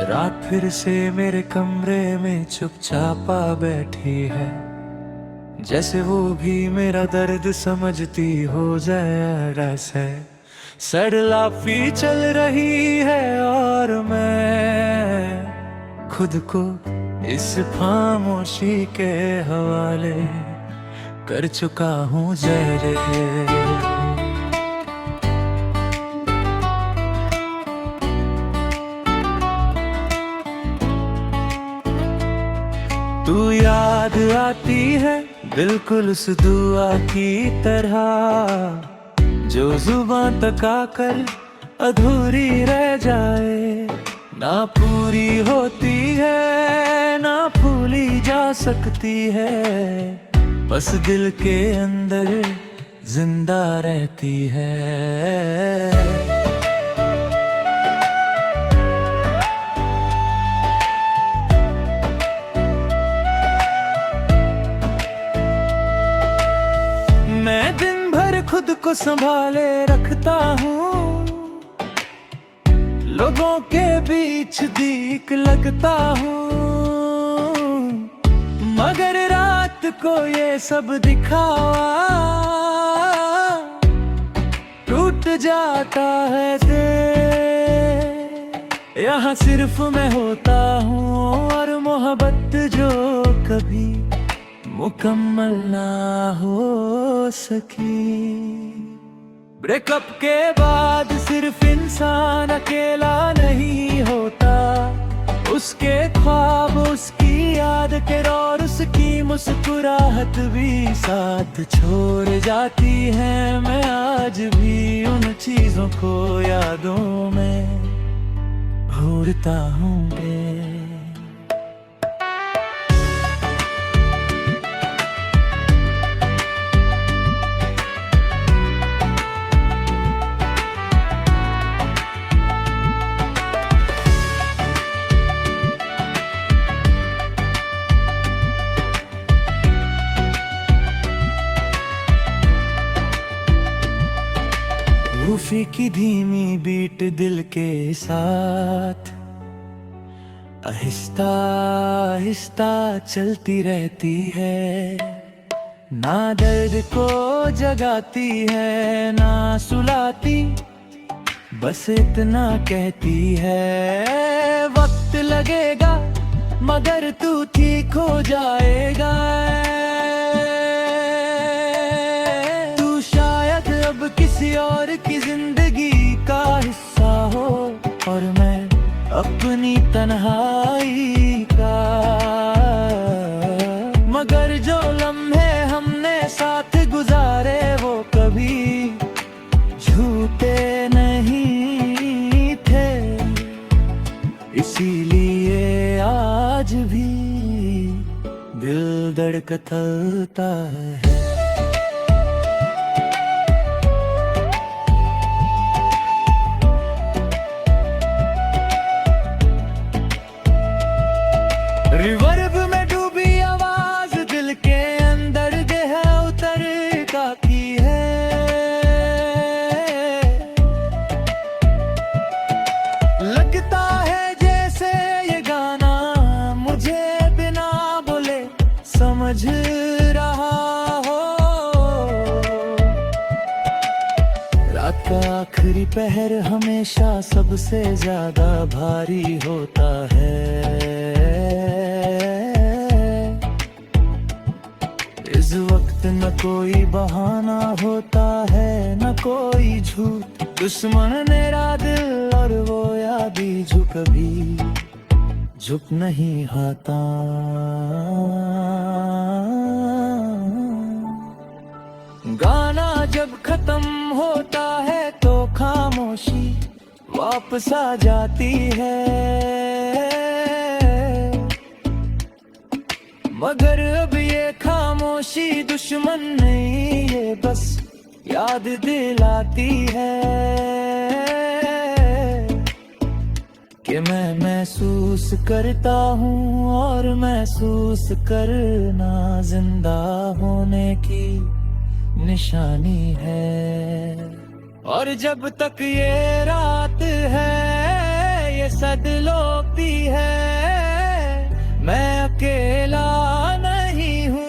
रात फिर से मेरे कमरे में चुपचापा बैठी है, जैसे वो भी मेरा दर्द समझती हो जाए। ऐसे सड़लाफी चल रही है और मैं खुद को इस खामोशी के हवाले कर चुका हूँ जहरे। तू याद आती है बिल्कुल उस दुआ की तरह, जो जुबान तक आकर अधूरी रह जाए। ना पूरी होती है ना भूली जा सकती है, बस दिल के अंदर जिंदा रहती है। मैं दिन भर खुद को संभाले रखता हूँ, लोगों के बीच दीक लगता हूँ, मगर रात को ये सब दिखावा टूट जाता है दिल। यहाँ सिर्फ मैं होता हूँ और मोहब्बत जो कभी मुकम्मल ना हो सकी। ब्रेकअप के बाद सिर्फ इंसान अकेला नहीं होता, उसके ख्वाब, उसकी यादें और उसकी मुस्कुराहट भी साथ छोड़ जाती है। मैं आज भी उन चीजों को यादों में ढूंढता हूँ। रूफी की धीमी बीट दिल के साथ आहिस्ता आहिस्ता चलती रहती है, ना दर्द को जगाती है ना सुलाती, बस इतना कहती है वक्त लगेगा मगर तू ठीक हो जाएगा। तू शायद अब किसी और की जिंदगी का हिस्सा हो और मैं अपनी तन्हाई का, मगर जो लम्हे हमने साथ गुजारे वो कभी झूठे नहीं थे, इसीलिए आज भी दिल धड़कता है। रिवर्ब में डूबी आवाज दिल के अंदर गह उतर गाती है, लगता है जैसे ये गाना मुझे बिना बोले समझ रहा हो। रात का आखिरी पहर हमेशा सबसे ज्यादा भारी होता है, इस वक्त न कोई बहाना होता है न कोई झूठ, दुश्मन मेरा दिल और वो यादी जो कभी झुक नहीं आता। गाना जब खत्म होता है तो खामोशी वापस आ जाती है, मगर अब ये खामोशी दुश्मन नहीं, ये बस याद दिलाती है कि मैं महसूस करता हूँ और महसूस करना जिंदा होने की निशानी है। और जब तक ये रात है ये सदलोती है, मैं अकेला नहीं हूँ।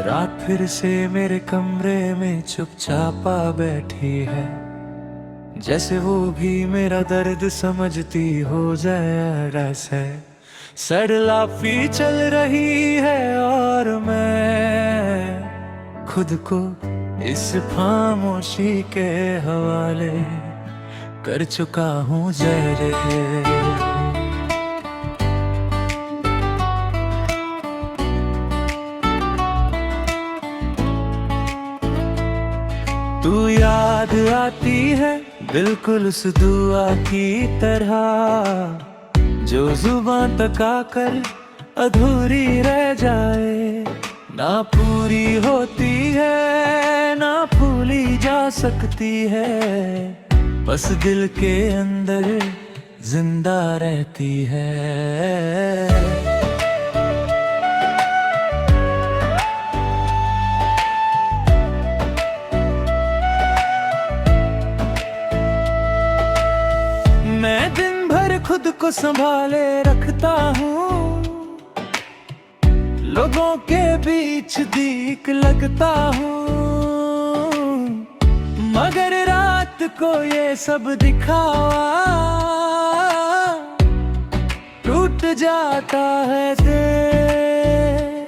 रात फिर से मेरे कमरे में चुपचाप आ बैठी है, जैसे वो भी मेरा दर्द समझती हो जाए ऐसे। सड़लाफी चल रही है और मैं खुद को इस खामोशी के हवाले कर चुका हूँ जहरे। तू याद आती है बिल्कुल उस दुआ की तरह, जो जुबान तक आकर अधूरी रह जाए। ना पूरी होती है ना भूली जा सकती है, बस दिल के अंदर जिंदा रहती है। मैं दिन भर खुद को संभाले रखता हूँ, लोगों के बीच दीक लगता हूँ, मगर रात को ये सब दिखावा टूट जाता है दिल।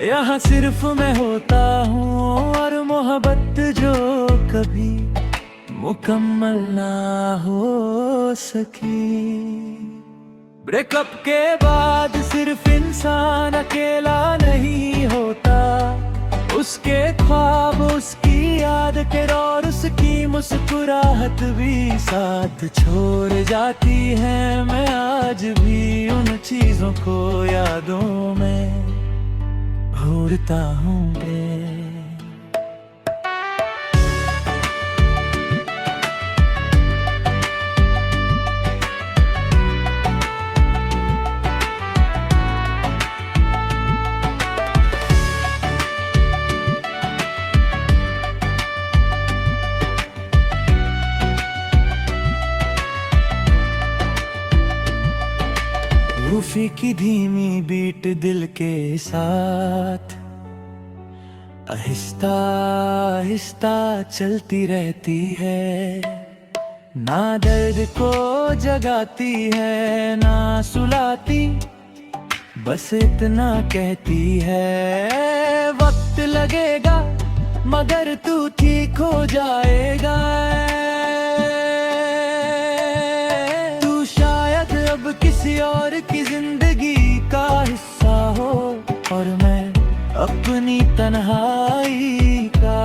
यहाँ सिर्फ मैं होता हूँ और मोहब्बत जो कभी मुकम्मल ना हो सकी। ब्रेकअप के बाद सिर्फ इंसान अकेला नहीं होता, उसके ख्वाब, उसकी आदतें और उसकी मुस्कुराहट भी साथ छोड़ जाती है। मैं आज भी उन चीजों को यादों में ढूंढता हूँ। रूफी की धीमी बीट दिल के साथ आहिस्ता आहिस्ता चलती रहती है, ना दर्द को जगाती है ना सुलाती, बस इतना कहती है वक्त लगेगा मगर तू ठीक हो जाएगा। तू शायद अब किसी और की जिंदगी का हिस्सा हो और मैं अपनी तन्हाई का,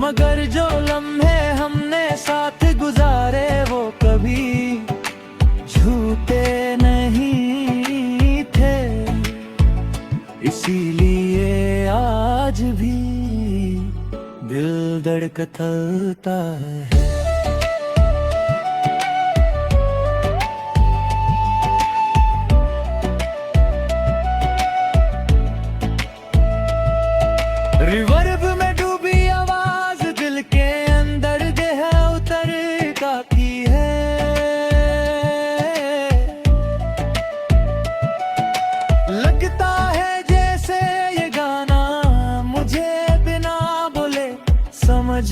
मगर जो लम्हे हमने साथ गुजारे वो कभी झूठे नहीं थे, इसीलिए आज भी दिल धड़कता है। रिवर्ब में डूबी आवाज दिल के अंदर गह उतर गाती है, लगता है जैसे ये गाना मुझे बिना बोले समझ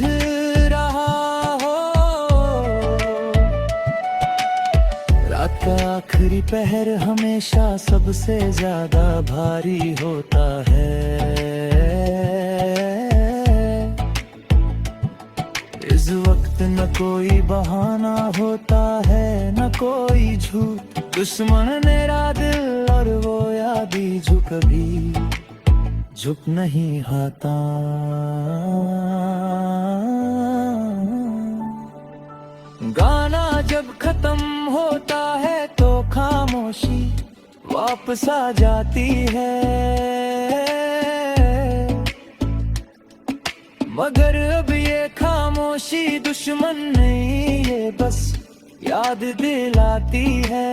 रहा हो। रात का आखिरी पहर हमेशा सबसे ज्यादा भारी होता है, इस वक्त न कोई बहाना होता है न कोई झूठ, दुश्मन मेरा दिल और वो याद ही झुक नहीं आता। गाना जब खत्म होता है तो खामोशी वापस आ जाती है, मगर अब ये खामोशी दुश्मन नहीं, ये बस याद दिलाती है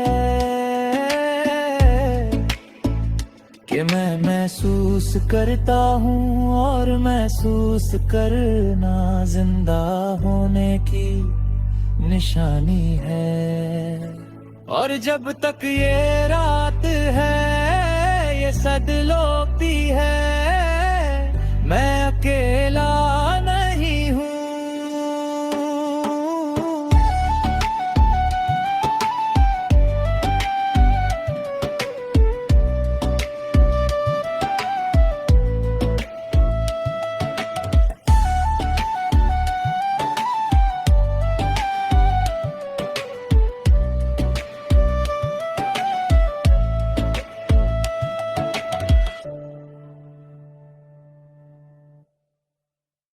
कि मैं महसूस करता हूँ और महसूस करना जिंदा होने की निशानी है। और जब तक ये रात है, ये सदलोकती है, मैं